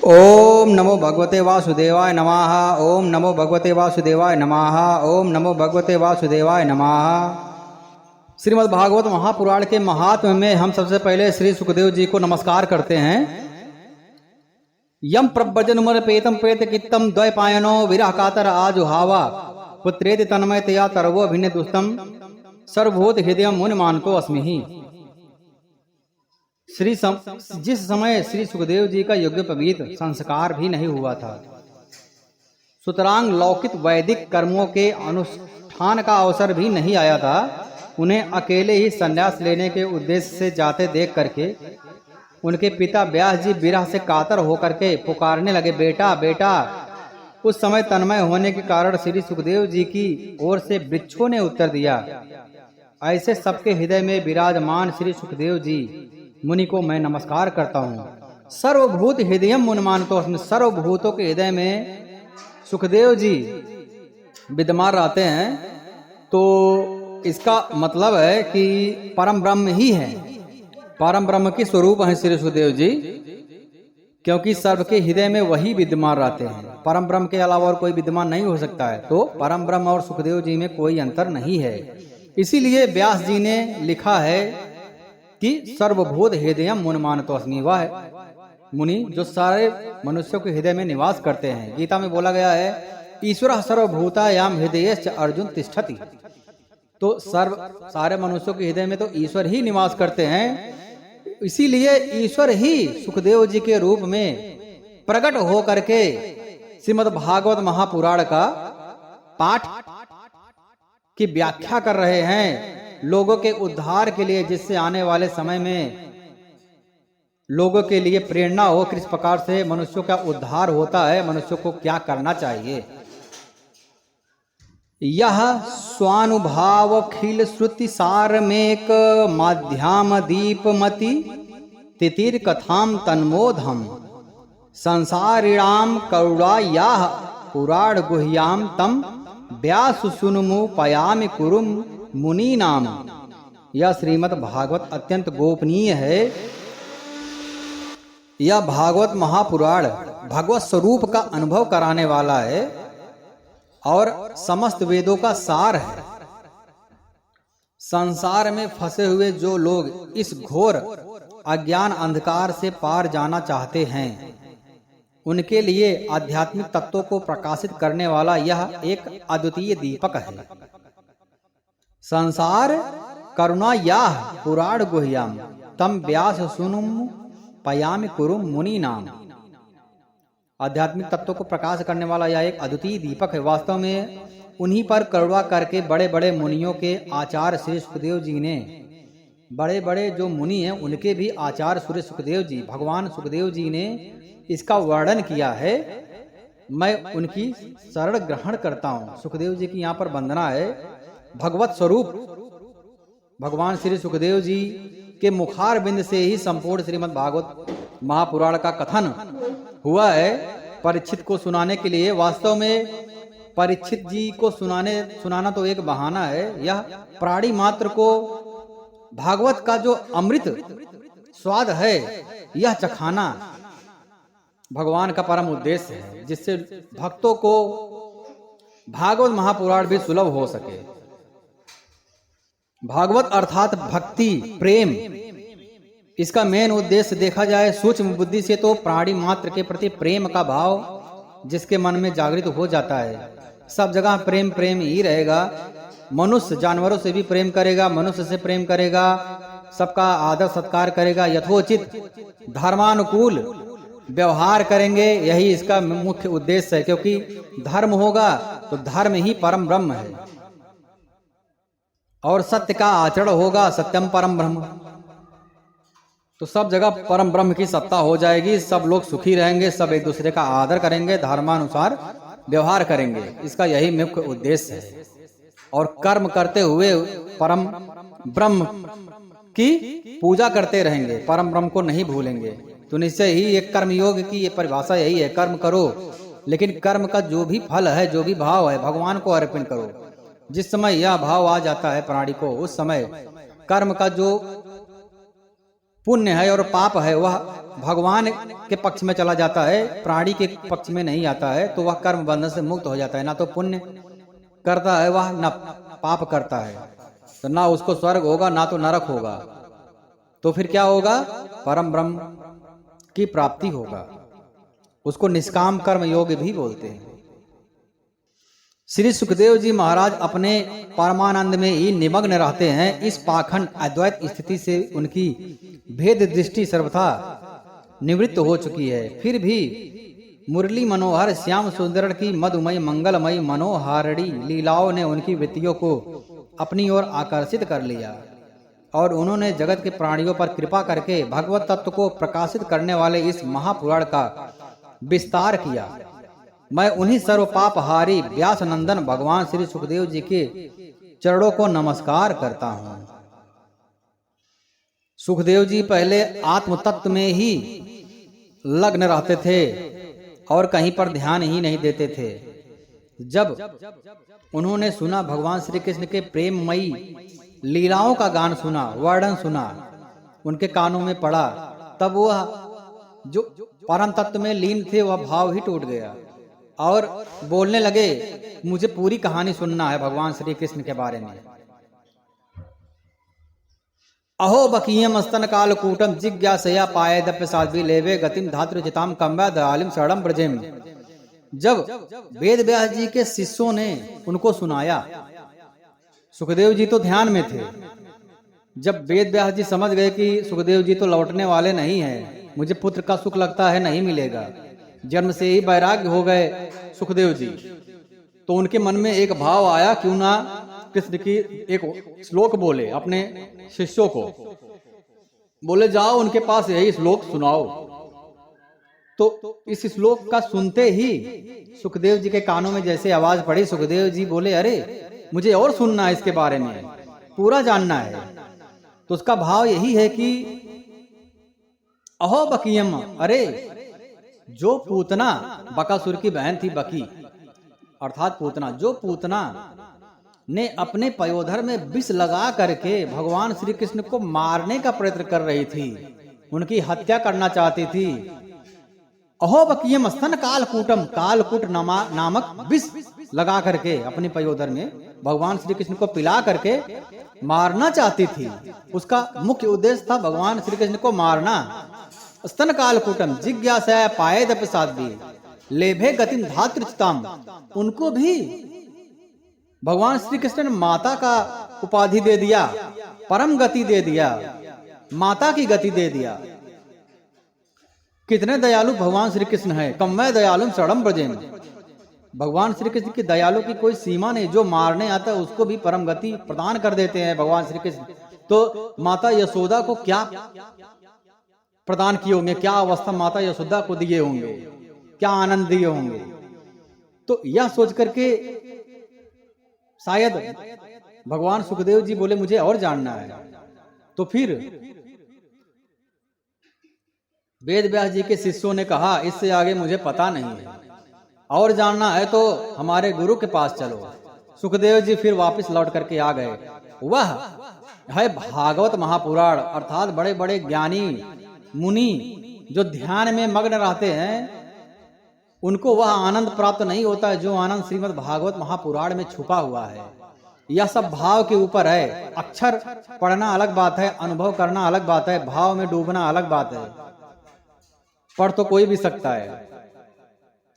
ओम नमो भगवते वासुदेवाय नमः। ओम नमो भगवते वासुदेवाय नमः। ओम नमो भगवते वासुदेवाय नमः। श्रीमद् भागवत महापुराण के महात्म्य में हम सबसे पहले श्री सुखदेव जी को नमस्कार करते हैं। यम प्रव्रजन उमर पेतम पेत कित्तम द्वैपायनो विरह कातर आजुहावा पुत्रेति तन्मयतया तरवो अभिन्न दुस्तम सर्वभूत हृदय मुनि मानतो अस्मिहि। जिस समय श्री सुखदेव जी का यज्ञोपवीत संस्कार भी नहीं हुआ था, सुतरांग लौकिक वैदिक कर्मों के अनुष्ठान का अवसर भी नहीं आया था, उन्हें अकेले ही संन्यास लेने के उद्देश्य से जाते देख करके उनके पिता व्यास जी विरह से कातर होकर के पुकारने लगे, बेटा बेटा। उस समय तन्मय होने के कारण श्री सुखदेव जी की ओर से वृक्षों ने उत्तर दिया, ऐसे सबके हृदय में विराजमान श्री सुखदेव जी मुनि को मैं नमस्कार करता हूँ। सर्वभूत हृदयम मुनि मानतो अस्मि। सर्वभूतों के हृदय में सुखदेव जी विद्यमान रहते हैं, तो इसका मतलब है कि परम ब्रह्म ही है, परम ब्रह्म के स्वरूप हैं श्री सुखदेव जी, क्योंकि सबके हृदय में वही विद्यमान रहते हैं। परम ब्रह्म के अलावा और कोई विद्यमान नहीं हो सकता है, तो परम ब्रह्म और सुखदेव जी में कोई अंतर नहीं है। इसीलिए व्यास जी ने लिखा है कि सर्वभूत हृदय मुनि मानतो अस्मि। वह मुनि जो सारे मनुष्यों के हृदय में निवास करते हैं। गीता में बोला गया है, ईश्वर सर्वभूतायाम हृदयश्च अर्जुन तिष्ठति। तो सारे मनुष्यों के हृदय में तो ईश्वर ही निवास करते हैं। इसीलिए ईश्वर ही सुखदेव जी के रूप में प्रकट हो करके श्रीमद् भागवत महापुराण का पाठ की व्याख्या कर रहे हैं, लोगों के उद्धार के लिए, जिससे आने वाले समय में लोगों के लिए प्रेरणा हो किस प्रकार से मनुष्यों का उद्धार होता है, मनुष्यों को क्या करना चाहिए। यह स्वानुभाव खिल श्रुति सारमेक माध्याम दीपमति तितिर कथाम तन्मोधम संसारिणाम करुणायाः पुराण गुह्याम तम व्यास सुनुमु पयामि कुरुम मुनि नाम। यह श्रीमद् भागवत अत्यंत गोपनीय है। यह भागवत महापुराण भगवत स्वरूप का अनुभव कराने वाला है और समस्त वेदों का सार है। संसार में फंसे हुए जो लोग इस घोर अज्ञान अंधकार से पार जाना चाहते हैं, उनके लिए आध्यात्मिक तत्वों को प्रकाशित करने वाला यह एक अद्वितीय दीपक है। संसार करुणायाः पुराण गुह्याम तम व्यास सुनुम पयामि कुरुम मुनि नाम। आध्यात्मिक तत्वों को प्रकाश करने वाला यह एक अद्वितीय दीपक है। वास्तव में उन्हीं पर करुणा करके बड़े बड़े मुनियों के आचार्य श्री सुखदेव जी ने, बड़े बड़े जो मुनि हैं उनके भी आचार्य श्री सुखदेव जी, भगवान सुखदेव जी ने इसका वर्णन किया है। मैं उनकी शरण ग्रहण करता हूँ। सुखदेव जी की यहाँ पर वंदना है। भगवत स्वरूप भगवान श्री सुखदेव जी के मुखार बिंद से ही संपूर्ण श्रीमद् भागवत महापुराण का कथन हुआ है परीक्षित को सुनाने के लिए। वास्तव में परीक्षित जी को सुनाना तो एक बहाना है। यह प्राणी मात्र को भागवत का जो अमृत स्वाद है यह चखाना भगवान का परम उद्देश्य है, जिससे भक्तों को भागवत महापुराण भी सुलभ हो सके। भागवत अर्थात भक्ति, प्रेम, इसका मेन उद्देश्य देखा जाए सूक्ष्म बुद्धि से तो प्राणी मात्र के प्रति प्रेम का भाव जिसके मन में जागृत हो जाता है, सब जगह प्रेम प्रेम ही रहेगा। मनुष्य जानवरों से भी प्रेम करेगा, मनुष्य से प्रेम करेगा, सबका आदर सत्कार करेगा, यथोचित धर्मानुकूल व्यवहार करेंगे। यही इसका मुख्य उद्देश्य है, क्योंकि धर्म होगा तो धर्म ही परम ब्रह्म है और सत्य का आचरण होगा, सत्यम परम ब्रह्म। तो सब जगह परम ब्रह्म की सत्ता हो जाएगी, सब लोग सुखी रहेंगे, सब एक दूसरे का आदर करेंगे, धर्मानुसार व्यवहार करेंगे। इसका यही मुख्य उद्देश्य है। और कर्म करते हुए परम ब्रह्म की पूजा करते रहेंगे, परम ब्रह्म को नहीं भूलेंगे। तो निश्चय ही एक कर्म योग की ये परिभाषा यही है, कर्म करो, लेकिन कर्म का जो भी फल है, जो भी भाव है, भगवान को अर्पण करो। जिस समय यह भाव आ जाता है प्राणी को, उस समय कर्म का जो पुण्य है और पाप है वह भगवान के पक्ष में चला जाता है, प्राणी के पक्ष में नहीं आता है, तो वह कर्म बंधन से मुक्त हो जाता है। ना तो पुण्य करता है वह, ना पाप करता है, तो ना उसको स्वर्ग होगा ना तो नरक होगा। तो फिर क्या होगा? परम ब्रह्म की प्राप्ति होगा। उसको निष्काम कर्म योग भी बोलते हैं। श्री सुखदेव जी महाराज अपने परमानंद में ही निमग्न रहते हैं। इस पाखंड अद्वैत स्थिति से उनकी भेद दृष्टि सर्वथा निवृत्त हो चुकी है। फिर भी मुरली मनोहर श्याम सुंदर की मधुमय मंगलमय मनोहारिणी लीलाओं ने उनकी वृत्तियों को अपनी ओर आकर्षित कर लिया और उन्होंने जगत के प्राणियों पर कृपा करके भगवत तत्व को प्रकाशित करने वाले इस महापुराण का विस्तार किया। मैं उन्हीं सर्व पापहारी व्यास नंदन भगवान श्री सुखदेव जी के चरणों को नमस्कार करता हूँ। सुखदेव जी पहले आत्म तत्व में ही लग्न रहते थे और कहीं पर ध्यान ही नहीं देते थे। जब उन्होंने सुना, भगवान श्री कृष्ण के प्रेममयी लीलाओं का गान सुना, वर्णन सुना, उनके कानों में पड़ा, तब वह जो परम तत्व में लीन थे वह भाव ही टूट गया और बोलने लगे, मुझे पूरी कहानी सुनना है भगवान श्री कृष्ण के बारे में। अहो बकीयम स्तन कालकूटम जिज्ञासया पायदप्य साध्वी लेवे गतिम धातृचिताम कम्बा दयालिम शरणम ब्रजेम। जब वेद व्यास जी के शिष्यों ने उनको सुनाया, सुखदेव जी तो ध्यान में थे। जब वेद व्यास जी समझ गए कि सुखदेव जी तो लौटने वाले नहीं हैं, मुझे पुत्र का सुख लगता है नहीं मिलेगा, जन्म से ही वैराग्य हो गए सुखदेव जी, तो उनके मन में एक भाव आया, क्यों ना कृष्ण की एक श्लोक बोले अपने शिष्यों को, बोले जाओ उनके पास यही श्लोक सुनाओ। तो इस श्लोक का सुनते ही सुखदेव जी के कानों में जैसे आवाज पड़ी, सुखदेव जी बोले, अरे मुझे और सुनना है, इसके बारे में पूरा जानना है। तो उसका भाव यही है कि अहो बकीयम, अरे जो पूतना, बकासुर की बहन थी बकी अर्थात पूतना, जो पूतना ने अपने पयोधर में विष लगा करके भगवान श्री कृष्ण को मारने का प्रयत्न कर रही थी, उनकी हत्या करना चाहती थी। अहो बकीयम स्तन कालकूटम, कालकूट नामक विष लगा करके अपने पयोधर में भगवान श्री कृष्ण को पिला करके मारना चाहती थी। उसका मुख्य उद्देश्य था भगवान श्री कृष्ण को मारना। स्तन कालकूटम जिज्ञासा पायदप्य साध्वी लेभे गतिम धातृचिताम, उनको भी भगवान श्री कृष्ण ने माता का उपाधि दे दिया, परम गति दे दिया, माता की गति दे दिया। कितने दयालु भगवान श्री कृष्ण है। कम्मै दयालुम शरणम ब्रजेम, भगवान श्री कृष्ण की दयालु की कोई सीमा नहीं। जो मारने आता है उसको भी परम गति प्रदान कर देते हैं भगवान श्री कृष्ण। तो माता यशोदा को क्या प्रदान किए होंगे, क्या अवस्था माता यशोदा को दिए होंगे, क्या आनंद दिए होंगे। तो यह सोच करके शायद भगवान सुखदेव जी बोले मुझे और जानना है। तो फिर वेद व्यास जी के शिष्यों ने कहा, इससे आगे मुझे पता नहीं है, और जानना है तो हमारे गुरु के पास चलो। सुखदेव जी फिर वापस लौट करके आ गए। वह है भागवत महापुराण, अर्थात बड़े बड़े ज्ञानी मुनि जो ध्यान में मग्न रहते हैं, उनको वह आनंद प्राप्त नहीं होता है जो आनंद श्रीमद् भागवत महापुराण में छुपा हुआ है। यह सब भाव के ऊपर है। अक्षर पढ़ना अलग बात है, अनुभव करना अलग बात है, भाव में डूबना अलग बात है। पढ़ तो कोई भी सकता है।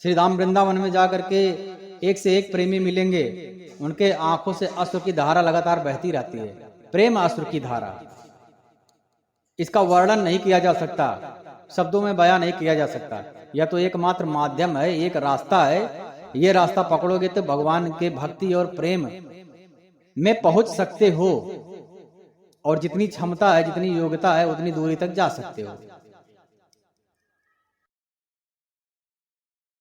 श्री धाम वृंदावन में जाकर के एक से एक प्रेमी मिलेंगे, उनके आंखों से अश्रु की धारा लगातार बहती रहती है, प्रेम अश्रु की धारा। इसका वर्णन नहीं किया जा सकता, शब्दों में बयान नहीं किया जा सकता। यह तो एकमात्र माध्यम है, एक रास्ता है। ये रास्ता पकड़ोगे तो भगवान के भक्ति और प्रेम में पहुंच सकते हो, और जितनी क्षमता है, जितनी योग्यता है, उतनी दूरी तक जा सकते हो।